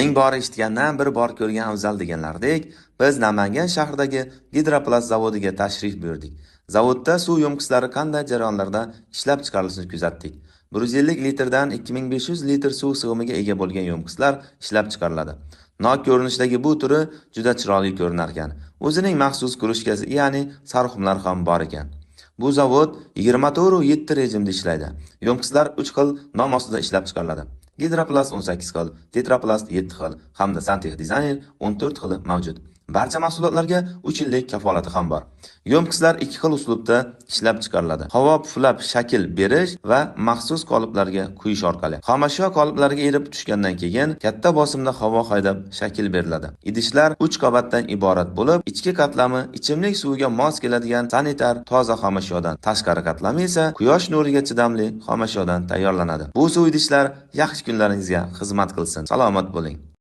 Ming bor eshitgandan bir bor ko'rgan afzal deganlardek, biz Namangan shahridagi Gidroplast zavodiga tashrif buyurdik. Zavodda suv yomg'ishlari qanday jarayonlarda ishlab chiqarilishini kuzatdik. 150 litrdan 2500 litr suv sig'imiga ega bo'lgan yomg'islar ishlab chiqariladi. Nok ko'rinishdagi bu turi juda chiroyli ko'rinar ekan. O'zining maxsus krushkasi, ya'ni sarxumlar ham bor ekan. Bu zavod 24/7 rejimda ishlaydi. Yomg'islar 3 xil nom ostida ishlab chiqariladi. Gidroplast 18 xil, Tetraplast 7 xil hamda Santech Designer 14 xili mavjud. Barcha mahsulotlarga 3 yillik kafolati ham bor. Yomg'islar 2 xil uslubda ishlab chiqariladi. Havo puflab shakl berish va maxsus qoliplarga quyish orqali. Xomashyo qoliplariga erib tushgandan keyin katta bosimda havo haydab shakl beriladi. Idishlar 3 qavatdan iborat bo'lib, ichki qatlami ichimlik suviga mos keladigan sanitar toza xomashyodan, tashqari qatlami esa quyosh nuriga chidamli xomashyodan tayyorlanadi. Bu suv idishlar yaxshi kunlaringizga xizmat qilsin. Salomat bo'ling.